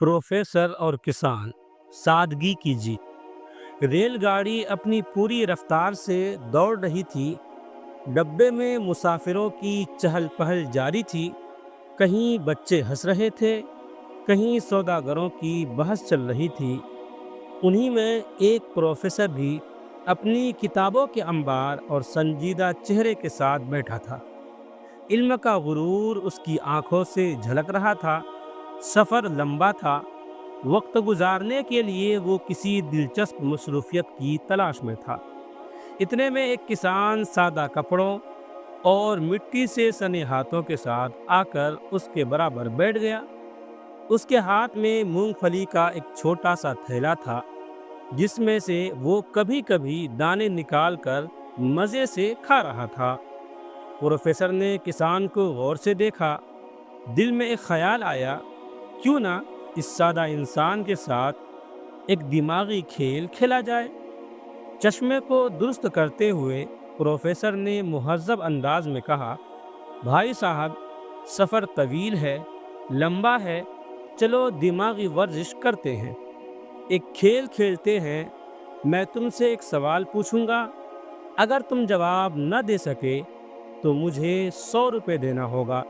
Professor और किसान, सादगी की जीत। रेल गाड़ी अपनी पूरी रफ्तार से दौड़ रही थी। डब्बे में मुसाफिरों की चहल पहल जारी थी। कहीं बच्चे हंस रहे थे, कहीं सौदागरों की बहस चल रही थी। उन्हीं में एक प्रोफेसर भी अपनी किताबों के अंबार और संजीदा चेहरे के साथ बैठा था। इल्म का गुरूर उसकी आंखों से झलक रहा था। सफ़र लंबा था। वक्त गुजारने के लिए वो किसी दिलचस्प मसरूफियत की तलाश में था। इतने में एक किसान सादा कपड़ों और मिट्टी से सने हाथों के साथ आकर उसके बराबर बैठ गया। उसके हाथ में मूंगफली का एक छोटा सा थैला था, जिसमें से वो कभी कभी दाने निकाल कर मज़े से खा रहा था। प्रोफेसर ने किसान को गौर से देखा। दिल में एक ख्याल आया, क्यों ना इस सादा इंसान के साथ एक दिमागी खेल खेला जाए। चश्मे को दुरुस्त करते हुए प्रोफेसर ने मुहज्जब अंदाज में कहा, भाई साहब, सफ़र तवील है, लंबा है। चलो दिमागी वर्जिश करते हैं, एक खेल खेलते हैं। मैं तुमसे एक सवाल पूछूंगा। अगर तुम जवाब न दे सके तो मुझे 100 रुपये देना होगा।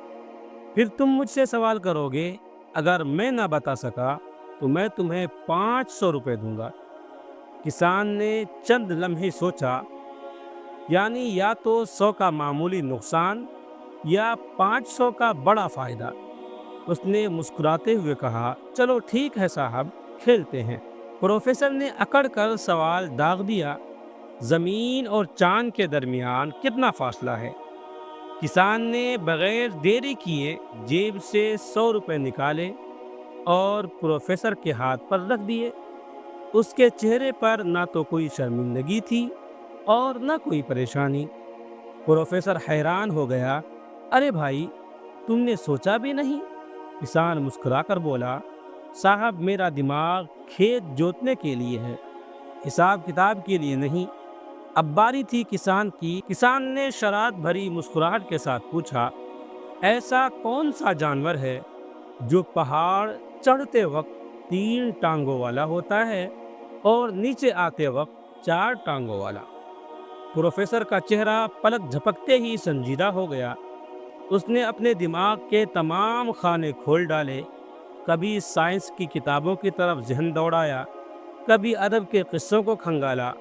फिर तुम मुझसे सवाल करोगे। अगर मैं ना बता सका तो मैं तुम्हें 500 रुपये दूंगा। किसान ने चंद लम्हे सोचा, यानी या तो 100 का मामूली नुकसान या 500 का बड़ा फायदा। उसने मुस्कुराते हुए कहा, चलो ठीक है साहब, खेलते हैं। प्रोफेसर ने अकड़ कर सवाल दाग दिया, जमीन और चांद के दरमियान कितना फासला है। किसान ने बगैर देरी किए जेब से 100 रुपये निकाले और प्रोफेसर के हाथ पर रख दिए। उसके चेहरे पर ना तो कोई शर्मिंदगी थी और ना कोई परेशानी। प्रोफेसर हैरान हो गया, अरे भाई, तुमने सोचा भी नहीं? किसान मुस्कुराकर बोला, साहब, मेरा दिमाग खेत जोतने के लिए है, हिसाब किताब के लिए नहीं। अब बारी थी किसान की। किसान ने शरारत भरी मुस्कुराहट के साथ पूछा, ऐसा कौन सा जानवर है जो पहाड़ चढ़ते वक्त 3 टांगों वाला होता है और नीचे आते वक्त 4 टांगों वाला? प्रोफेसर का चेहरा पलक झपकते ही संजीदा हो गया। उसने अपने दिमाग के तमाम खाने खोल डाले। कभी साइंस की किताबों की तरफ जहन दौड़ाया, कभी अदब के किस्सों को खंगाला,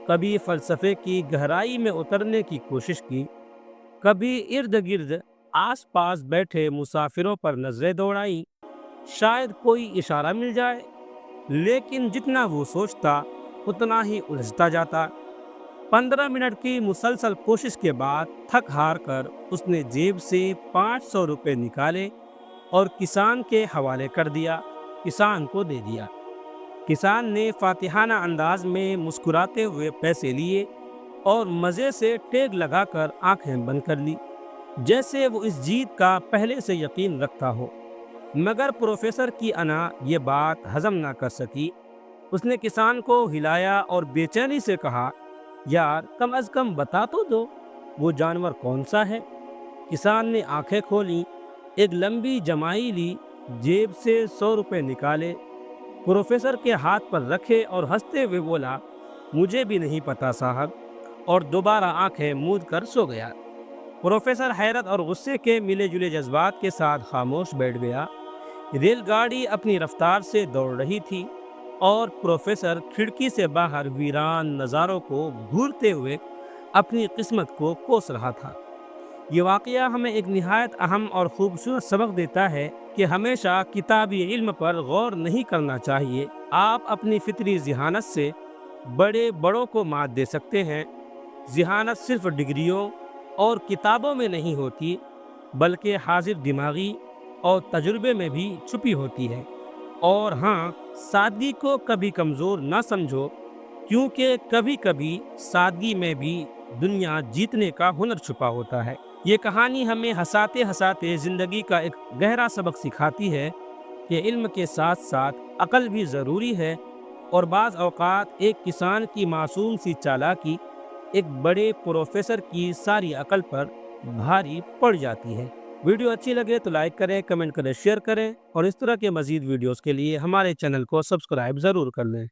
कभी फ़लसफ़े की गहराई में उतरने की कोशिश की, कभी इर्द गिर्द आस पास बैठे मुसाफिरों पर नजरें दौड़ाई, शायद कोई इशारा मिल जाए। लेकिन जितना वो सोचता उतना ही उलझता जाता। 15 मिनट की मुसलसल कोशिश के बाद थक हार कर उसने जेब से 500 रुपये निकाले और किसान के हवाले कर दिया। किसान को दे दिया। किसान ने फातिहाना अंदाज में मुस्कुराते हुए पैसे लिए और मज़े से टेक लगाकर आंखें बंद कर ली, जैसे वो इस जीत का पहले से यकीन रखता हो। मगर प्रोफेसर की अना ये बात हजम ना कर सकी। उसने किसान को हिलाया और बेचैनी से कहा, यार, कम अज कम बता तो दो, वो जानवर कौन सा है? किसान ने आंखें खोली, एक लंबी जमाई ली, जेब से 100 रुपये निकाले, प्रोफेसर के हाथ पर रखे और हंसते हुए बोला, मुझे भी नहीं पता साहब, और दोबारा आंखें मूंद कर सो गया। प्रोफेसर हैरत और गुस्से के मिले जुले जज्बात के साथ खामोश बैठ गया। रेलगाड़ी अपनी रफ्तार से दौड़ रही थी और प्रोफेसर खिड़की से बाहर वीरान नज़ारों को घूरते हुए अपनी किस्मत को कोस रहा था। ये वाक़या हमें एक निहायत अहम और ख़ूबसूरत सबक देता है कि हमेशा किताबी इल्म पर गौर नहीं करना चाहिए। आप अपनी फितरी ज़िहानत से बड़े बड़ों को मात दे सकते हैं। ज़िहानत सिर्फ डिग्रियों और किताबों में नहीं होती, बल्कि हाजिर दिमागी और तजुर्बे में भी छुपी होती है। और हाँ, सादगी को कभी कमज़ोर ना समझो, क्योंकि कभी कभी सादगी में भी दुनिया जीतने का हुनर छुपा होता है। ये कहानी हमें हंसाते हंसाते ज़िंदगी का एक गहरा सबक सिखाती है कि इल्म के साथ साथ अक्ल भी ज़रूरी है, और बाज़ औक़ात एक किसान की मासूम सी चालाकी एक बड़े प्रोफेसर की सारी अकल पर भारी पड़ जाती है। ویڈیو اچھی لگے تو لائک کریں، کمنٹ کریں، شیئر کریں اور اس طرح کے مزید ویڈیوز کے لیے ہمارے چینل کو سبسکرائب ضرور کر لیں۔